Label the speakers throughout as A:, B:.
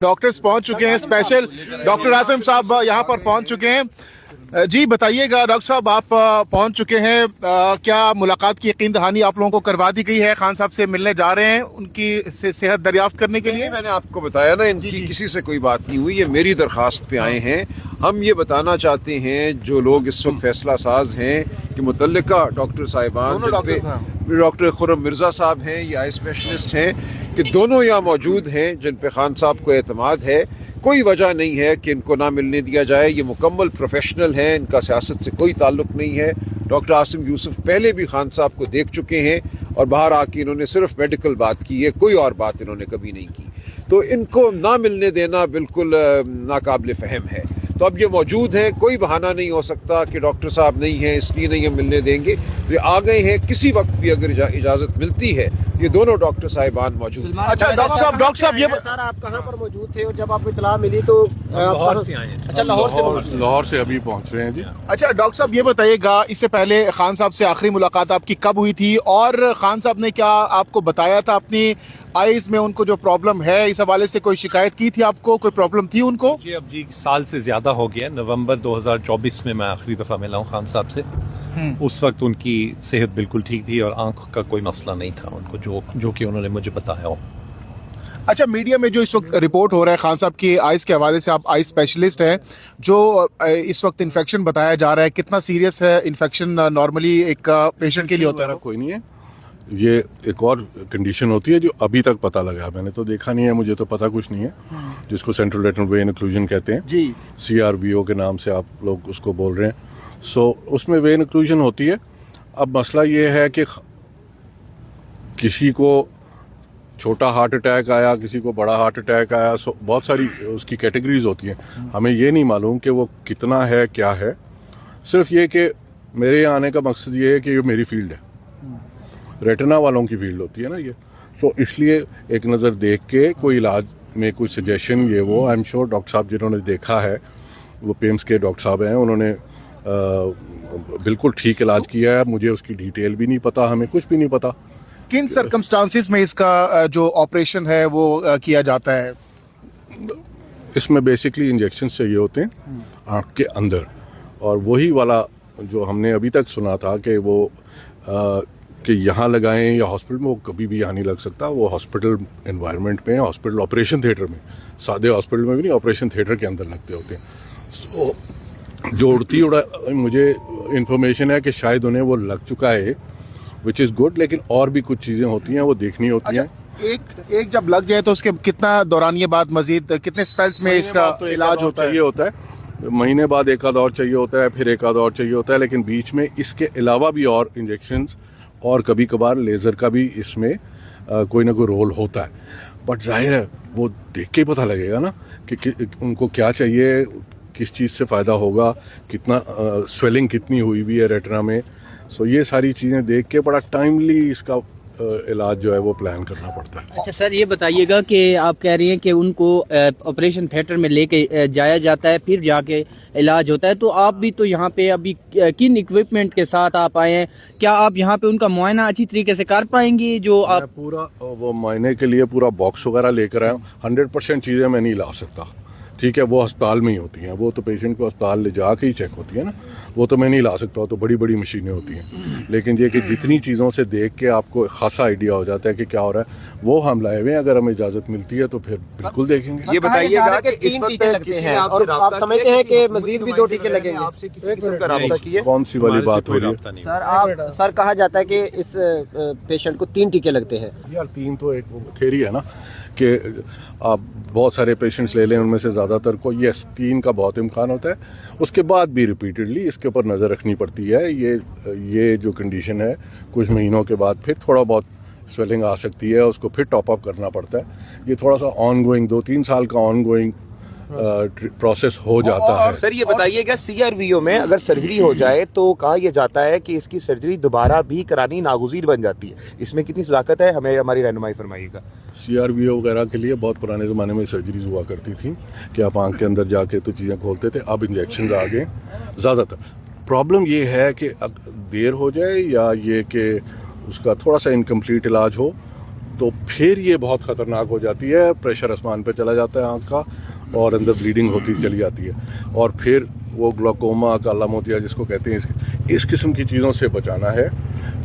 A: Doctors पहुंच चुके हैं, स्पेशल डॉक्टर आसिम साहब यहाँ पर पहुंच चुके हैं। जी बताइएगा डॉक्टर साहब, आप पहुंच चुके हैं, क्या मुलाकात की यकीन दहानी आप लोगों को करवा दी गई है? खान साहब से मिलने जा रहे हैं उनकी सेहत दरियाफ्त करने के लिए?
B: मैंने आपको बताया ना, इनकी किसी से कोई बात नहीं हुई, ये मेरी दरख्वास्त पे आए हैं। हम ये बताना चाहते हैं जो लोग इस वक्त फैसला साज हैं कि मुतल्लिका डॉक्टर साहिबान, डॉक्टर खुर्रम मिर्ज़ा साहब हैं, ये आई स्पेशलिस्ट हैं, कि दोनों यहाँ मौजूद हैं जिन पे खान साहब को एतमाद है। कोई वजह नहीं है कि इनको ना मिलने दिया जाए। ये मुकम्मल प्रोफेशनल हैं, इनका सियासत से कोई ताल्लुक़ नहीं है। डॉक्टर आसिम यूसुफ पहले भी खान साहब को देख चुके हैं और बाहर आके इन्होंने सिर्फ मेडिकल बात की है, कोई और बात इन्होंने कभी नहीं की। तो इनको ना मिलने देना बिल्कुल नाकाबिल फ़हम है। तो अब ये मौजूद हैं, कोई बहाना नहीं हो सकता कि डॉक्टर साहब नहीं हैं इसलिए नहीं हम मिलने देंगे। तो ये आ गए हैं, किसी वक्त भी अगर इजाज़त मिलती है ये दोनों डॉक्टर साहिबान मौजूद हैं।
A: अच्छा डॉक्टर साहब ये
C: सर आप कहाँ पर मौजूद थे और जब आपको इतला मिली तो
D: लाहौर से आए हैं।
C: अच्छा
D: लाहौर से अभी पहुंच रहे हैं जी।
A: अच्छा डॉक्टर साहब ये बताइएगा, इससे पहले खान साहब से आखिरी मुलाकात आपकी कब हुई थी और खान साहब ने क्या आपको बताया था अपनी आईज में उनको जो प्रॉब्लम है, इस हवाले से कोई शिकायत की थी आपको? कोई प्रॉब्लम थी उनको?
D: जी अब जी साल से ज़्यादा हो गया। नवंबर 2024 में मैं आखिरी दफ़ा मिला हूँ खान साहब से। उस वक्त उनकी सेहत बिल्कुल ठीक थी और आंख का कोई मसला नहीं था उनको, जो कि उन्होंने मुझे बताया हो।
A: अच्छा, मीडिया में जो इस वक्त रिपोर्ट हो रहा है खान साहब की आइज़ के हवाले से, आप आई स्पेशलिस्ट हैं, जो इस वक्त इन्फेक्शन बताया जा रहा है, कितना सीरियस है इन्फेक्शन? नॉर्मली एक पेशेंट के लिए होता है?
E: कोई नहीं है, ये एक और कंडीशन होती है जो अभी तक पता लगा। मैंने तो देखा नहीं है, मुझे तो पता कुछ नहीं है, जिसको सेंट्रल रेटिनल वेन ओक्लूजन कहते हैं
A: जी,
E: CRVO के नाम से आप लोग उसको बोल रहे हैं। सो उसमें वेन ओक्लूजन होती है। अब मसला ये है कि किसी को छोटा हार्ट अटैक आया, किसी को बड़ा हार्ट अटैक आया, सो बहुत सारी उसकी कैटेगरीज होती हैं। हमें ये नहीं मालूम कि वो कितना है, क्या है। सिर्फ ये कि मेरे यहाँ आने का मकसद ये है कि ये मेरी फील्ड है, रेटिना वालों की फील्ड होती है ना ये। तो इसलिए एक नज़र देख के कोई इलाज में कोई सजेशन ये वो, आई एम श्योर डॉक्टर साहब जिन्होंने देखा है, वो पेम्स के डॉक्टर साहब हैं, उन्होंने बिल्कुल ठीक इलाज किया है। मुझे उसकी डिटेल भी नहीं पता, हमें कुछ भी नहीं पता
A: किन सर्कमस्टांसिस में इसका जो ऑपरेशन है वो किया जाता है।
E: इसमें बेसिकली इंजेक्शन चाहिए होते हैं आँख के अंदर, और वही वाला जो हमने अभी तक सुना था कि वो कि यहाँ लगाएं या हॉस्पिटल में, वो कभी भी यहाँ नहीं लग सकता। वो हॉस्पिटल एनवायरनमेंट में, हॉस्पिटल ऑपरेशन थिएटर में, सादे हॉस्पिटल में भी नहीं, ऑपरेशन थिएटर के अंदर लगते होते हैं। सो जो उड़ती मुझे इन्फॉर्मेशन है कि शायद उन्हें वो लग चुका है, विच इज़ गुड, लेकिन और भी कुछ चीज़ें होती हैं वो देखनी होती हैं।
A: एक जब लग जाए तो उसके कितना दौरानिए बाद मजीद कितने स्पेल्स में इसका इलाज होता है?
E: ये होता है महीने बाद एक आध और चाहिए होता है, फिर एक आध और चाहिए होता है, लेकिन बीच में इसके अलावा भी और इंजेक्शंस और कभी कभार लेज़र का भी इसमें कोई ना कोई रोल होता है। बट जाहिर है वो देख के ही पता लगेगा ना कि उनको क्या चाहिए, किस चीज़ से फ़ायदा होगा, कितना स्वेलिंग कितनी हुई हुई है रेटिना में। सो ये सारी चीज़ें देख के बड़ा टाइमली इसका इलाज जो है वो प्लान करना पड़ता है।
C: अच्छा सर ये बताइएगा कि आप कह रही हैं कि उनको ऑपरेशन थिएटर में लेके जाया जाता है, फिर जाके इलाज होता है, तो आप भी तो यहाँ पे अभी किन इक्विपमेंट के साथ आप आए हैं? क्या आप यहाँ पे उनका मुआयना अच्छी तरीके से कर पाएंगे? जो आप
E: पूरा वो मुआयने के लिए पूरा बॉक्स वगैरह लेकर आए, 100% चीज़ें मैं नहीं ला सकता, ठीक है, वो अस्पताल में ही होती हैं, वो तो पेशेंट को अस्पताल ले जा के ही चेक होती है ना, वो तो मैं नहीं ला सकता, वो तो बड़ी बड़ी मशीनें होती हैं। लेकिन ये कि जितनी चीज़ों से देख के आपको खासा आइडिया हो जाता है कि क्या हो रहा है, वो हम लाए हुए हैं। अगर हमें इजाज़त मिलती है तो फिर बिल्कुल देखेंगे।
B: ये बताइएगा कि इस वक्त किसी ने आपसे
C: और आप समझते हैं कि मजीद भी 2 टीके लगेंगे?
B: आपसे किसी किस्म का राब्ता किया?
E: कौन सी वाली बात हो रही है?
C: सर कहा जाता है कि इस पेशेंट को 3 टीके लगते हैं।
E: यार 3 तो एक थ्योरी है ना कि आप बहुत सारे पेशेंट्स ले लें, उनमें से ज़्यादातर को 3 का बहुत इम्कान होता है। उसके बाद भी रिपीटेडली इसके ऊपर नज़र रखनी पड़ती है। ये जो कंडीशन है, कुछ महीनों के बाद फिर थोड़ा बहुत स्वेलिंग आ सकती है, उसको फिर टॉप अप करना पड़ता है। ये थोड़ा सा ऑन गोइंग 2-3 साल का ऑन गोइंग प्रोसेस हो जाता है।
F: सर ये बताइएगा, CRVO में अगर सर्जरी हो जाए तो कहा यह जाता है कि इसकी सर्जरी दोबारा भी करानी नागुज़ीर बन जाती है, इसमें कितनी सदाकत है? हमें हमारी रहनुमाई फरमाइएगा।
E: CRVO वगैरह के लिए बहुत पुराने ज़माने में सर्जरीज हुआ करती थी कि आप आँख के अंदर जाके तो चीज़ें खोलते थे। अब इंजेक्शन आ गए ज़्यादातर। प्रॉब्लम ये है कि देर हो जाए या ये कि उसका थोड़ा सा इनकम्प्लीट इलाज हो तो फिर ये बहुत ख़तरनाक हो जाती है, प्रेशर आसमान पे चला जाता है आँख का और अंदर ब्लीडिंग होती चली जाती है, और फिर वो ग्लोकोमा, काला मोतिया जिसको कहते हैं, इस किस्म की चीज़ों से बचाना है।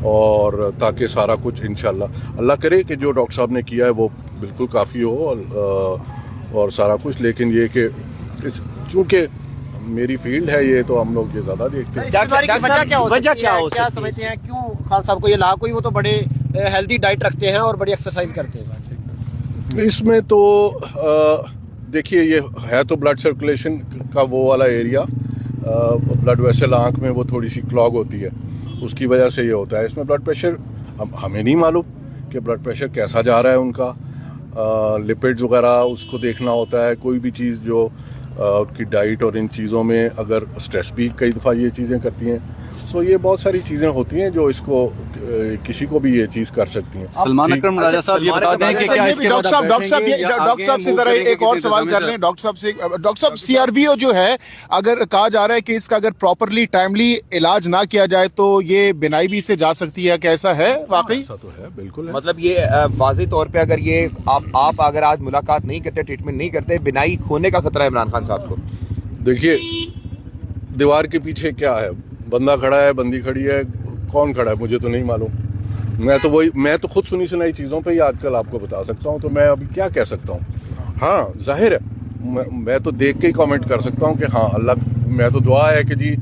E: और ताकि सारा कुछ इंशाल्लाह अल्लाह करे कि जो डॉक्टर साहब ने किया है वो बिल्कुल काफ़ी हो और सारा कुछ, लेकिन ये कि चूँकि मेरी फील्ड है ये, तो हम लोग ये ज़्यादा देखते हैं।
C: वजह क्या हो सकती है?
G: समझते हैं क्यों खान साहब को ये लाभ, कोई वो तो बड़े हेल्दी डाइट रखते हैं और बड़ी एक्सरसाइज करते हैं।
E: इसमें तो देखिए ये है तो ब्लड सर्कुलेशन का वो वाला एरिया, ब्लड वेसल आँख में वो थोड़ी सी क्लॉग होती है, उसकी वजह से ये होता है। इसमें ब्लड प्रेशर हमें नहीं मालूम कि ब्लड प्रेशर कैसा जा रहा है उनका, लिपिड्स वगैरह उसको देखना होता है। कोई भी चीज़ जो उनकी डाइट और इन चीज़ों में, अगर स्ट्रेस भी कई दफ़ा ये चीज़ें करती हैं, सो ये बहुत सारी चीज़ें होती हैं जो इसको किसी को भी ये चीज़ कर सकती हैं।
H: सलमान अकरम राजा साहब ये बता दें कि क्या इसके बाद
A: डॉक्टर साहब से जरा एक और सवाल कर लें। डॉक्टर साहब CRVO जो है, अगर कहा जा रहा है कि इसका अगर प्रॉपरली टाइमली इलाज ना किया जाए तो ये बिनाई भी से जा सकती है, कैसा है वाकई?
E: ऐसा तो है, बिल्कुल है।
F: मतलब ये वाज़ेह तौर पे अगर ये आप अगर आज मुलाकात नहीं करते, ट्रीटमेंट नहीं करते, बिनाई खोने का खतरा है इमरान खान साहब को।
E: देखिए दीवार के पीछे क्या है, बंदा खड़ा है, बंदी खड़ी है, कौन खड़ा है मुझे तो नहीं मालूम। मैं तो खुद सुनी सुनाई चीज़ों पे ही आजकल आपको बता सकता हूँ, तो मैं अभी क्या कह सकता हूँ। हाँ जाहिर है मैं तो देख के ही कमेंट कर सकता हूँ कि हाँ अल्लाह, मैं तो दुआ है कि जी,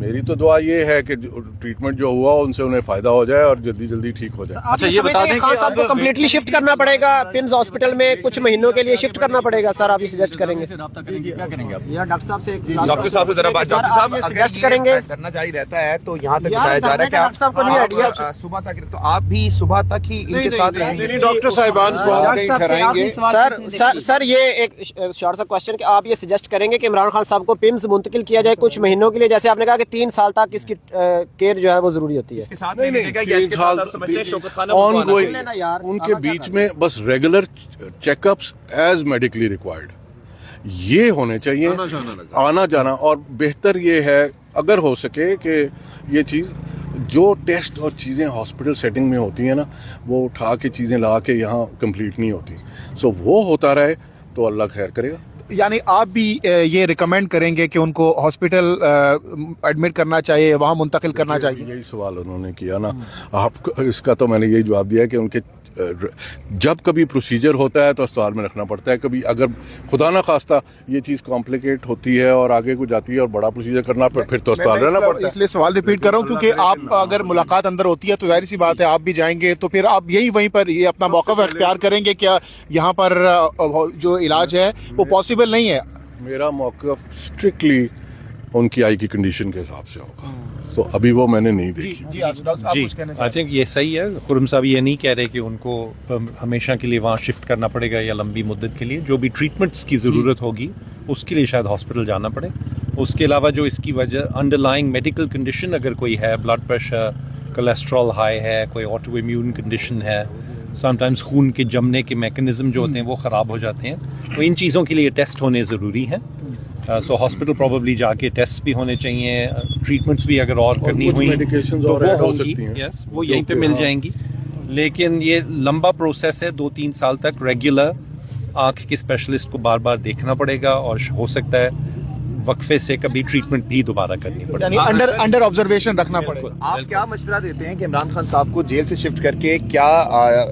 E: मेरी तो दुआ ये है कि ट्रीटमेंट जो हुआ उनसे उन्हें फ़ायदा हो जाए और जल्दी जल्दी ठीक हो जाए।
G: अच्छा, ये बता दें खान साहब को कम्प्लीटली शिफ्ट करना पड़ेगा पिम्स हॉस्पिटल में, कुछ महीनों के लिए शिफ्ट करना पड़ेगा सर, आप ये सजेस्ट करेंगे?
H: क्या करेंगे आप?
G: या डॉक्टर साहब से
F: डॉक्टर साहब से जरा बात, डॉक्टर साहब
G: सजेस्ट करेंगे?
F: करना जारी रहता है तो यहाँ तक बताया जा रहा है कि
G: डॉक्टर साहब को नहीं आइडिया
F: सुबह तक, तो आप भी सुबह तक ही इनके साथ रहेंगे।
B: डॉक्टर साहिबान को हम कहीं ठहराएंगे।
G: सर ये एक शॉर्ट सा क्वेश्चन कि आप ये सजेस्ट करेंगे कि इमरान खान साहब को पिम्स मुंतकिल किया जाए कुछ महीनों के लिए, जैसे आपने कहा कि 3 साल तक इसकी केयर जो है वो जरूरी होती है?
E: नहीं 3 साल ऑन गोइंग, उनके बीच में बस regular checkups as medically required ये होने चाहिए, आना जाना। और बेहतर ये है अगर हो सके कि ये चीज़ जो टेस्ट और चीज़ें हॉस्पिटल सेटिंग में होती हैं ना, वो उठा के चीज़ें ला के यहाँ कंप्लीट नहीं होती, सो वो होता रहे तो अल्लाह खैर करेगा।
A: यानी आप भी ये रिकमेंड करेंगे कि उनको हॉस्पिटल एडमिट करना चाहिए, वहाँ मुंतकिल करना चाहिए?
E: यही सवाल उन्होंने किया ना, आप इसका तो मैंने यही जवाब दिया कि उनके जब कभी प्रोसीजर होता है तो अस्पताल में रखना पड़ता है, कभी अगर खुदा ना खास्ता ये चीज़ कॉम्प्लिकेट होती है और आगे को जाती है और बड़ा प्रोसीजर करना फिर तो अस्पताल रहना पड़ता है।
A: इसलिए सवाल रिपीट कर रहा हूँ क्योंकि आप अगर मुलाकात अंदर होती है तो जाहिर सी बात है आप भी जाएंगे, तो फिर आप यही वहीं पर ये अपना मौका इख्तियार करेंगे, क्या यहाँ पर जो इलाज है वो पॉसिबल नहीं है?
E: मेरा मौक़िफ़ स्ट्रिक्टली उनकी आई की कंडीशन के हिसाब से होगा, तो अभी वो मैंने नहीं देखी।
A: जी
D: आई थिंक ये सही है। खुर्रम साहब ये नहीं कह रहे कि उनको हमेशा के लिए वहाँ शिफ्ट करना पड़ेगा या लंबी मुद्दत के लिए। जो भी ट्रीटमेंट्स की ज़रूरत होगी उसके लिए शायद हॉस्पिटल जाना पड़े। उसके अलावा जो इसकी वजह अंडरलाइंग मेडिकल कंडीशन अगर कोई है, ब्लड प्रेशर, कोलेस्ट्रॉल हाई है, कोई ऑटो इम्यून कंडीशन है, समटाइम्स खून के जमने के मैकेनिज्म जो होते हैं वो ख़राब हो जाते हैं, तो इन चीज़ों के लिए टेस्ट होने ज़रूरी हैं। सो हॉस्पिटल प्रॉबली जाके टेस्ट भी होने चाहिए, ट्रीटमेंट्स भी अगर और करनी हुई तो वो होंगी, यस वो यहीं पे मिल जाएंगी। लेकिन ये लंबा प्रोसेस है, 2-3 साल तक रेगुलर आँख के स्पेशलिस्ट को बार बार देखना पड़ेगा और हो सकता है वक्फे से कभी ट्रीटमेंट भी दोबारा करनी पड़ेगी,
A: अंडर ऑब्जर्वेशन रखना पड़ेगा।
F: आप क्या मशवरा देते हैं कि इमरान खान साहब को जेल से शिफ्ट करके क्या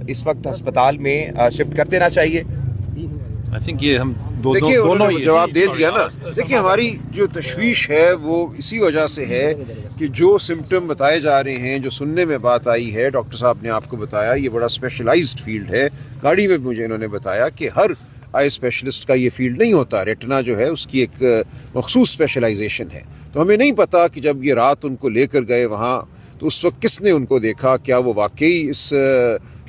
F: इस वक्त अस्पताल में शिफ्ट कर देना चाहिए?
D: आई थिंक ये हम
B: दोनों जवाब दे दिया ना। देखिए हमारी जो तशवीश है वो इसी वजह से है कि जो सिम्टम बताए जा रहे हैं, जो सुनने में बात आई है, डॉक्टर साहब ने आपको बताया ये बड़ा स्पेशलाइज्ड फील्ड है। गाड़ी में मुझे इन्होंने बताया कि हर आई स्पेशलिस्ट का ये फील्ड नहीं होता, रेटिना जो है उसकी एक मखसूस स्पेशलाइजेशन है। तो हमें नहीं पता कि जब ये रात उनको लेकर गए वहाँ तो उस वक्त किसने उनको देखा, क्या वो वाकई इस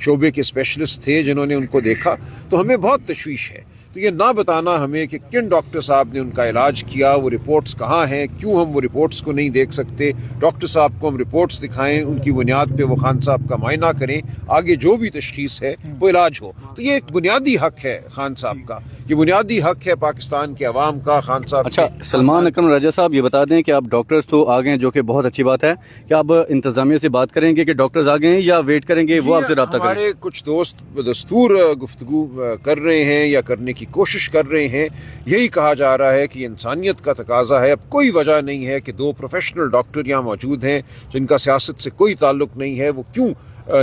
B: शोबे के स्पेशलिस्ट थे जिन्होंने उनको देखा, तो हमें बहुत तशवीश है। तो ये ना बताना हमें कि किन डॉक्टर साहब ने उनका इलाज किया, वो रिपोर्ट्स कहाँ हैं, क्यों हम वो रिपोर्ट्स को नहीं देख सकते, डॉक्टर साहब को हम रिपोर्ट्स दिखाएं, उनकी बुनियाद पे वो खान साहब का मायना करें, आगे जो भी तशखीस है वो इलाज हो। तो ये एक बुनियादी हक है खान साहब का, ये बुनियादी हक है पाकिस्तान के अवाम का। खान साहब
H: अच्छा, सलमान अकरम राजा साहब ये बता दें कि आप डॉक्टर्स तो आ गए हैं, जो कि बहुत अच्छी बात है, क्या आप इंतजामिया से बात करेंगे कि डॉक्टर्स आ गए हैं या वेट करेंगे, वो आपसे रब्ता करें?
B: हमारे कुछ दोस्त दस्तूर गुफ्तगू कर रहे हैं या करने की कोशिश कर रहे हैं। यही कहा जा रहा है कि इंसानियत का तकाजा है। अब कोई वजह नहीं है कि दो प्रोफेशनल डॉक्टर यहाँ मौजूद हैं जिनका सियासत से कोई ताल्लुक नहीं है, वो क्यों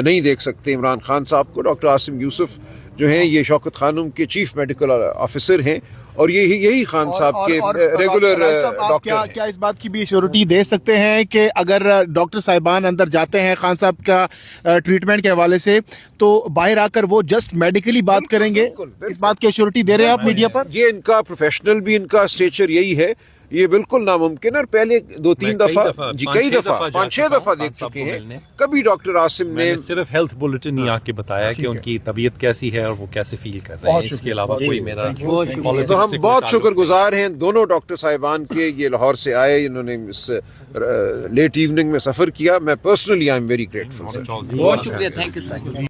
B: नहीं देख सकते इमरान खान साहब को। डॉक्टर आसिम यूसुफ जो हैं ये शौकत खानम के चीफ मेडिकल ऑफिसर हैं और यही खान साहब के रेगुलर डॉक्टर हैं।
A: क्या इस बात की भी श्योरिटी दे सकते हैं कि अगर डॉक्टर साहिबान अंदर जाते हैं खान साहब का ट्रीटमेंट के हवाले से, तो बाहर आकर वो जस्ट मेडिकली बात करेंगे?
B: बिल्कुल।
A: इस बात की श्योरिटी दे रहे हैं आप मीडिया पर?
B: ये इनका प्रोफेशनल भी इनका स्टेचर यही है, ये बिल्कुल नामुमकिन है। और पहले 2-3 दफा जी कई दफा 5-6 दफा देख चुके हैं, कभी डॉक्टर आसिम ने
D: सिर्फ हेल्थ बुलेटिन ही आके बताया कि उनकी तबीयत कैसी है और वो कैसे फील कर रहे हैं, इसके अलावा कोई मेरा
B: तो हम बहुत शुक्रगुजार हैं दोनों डॉक्टर साहिबान के। ये लाहौर से आए, इन्होंने इस लेट इवनिंग में सफ़र किया। मैं personally I am very grateful sir.
C: बहुत शुक्रिया, थैंक यू सर।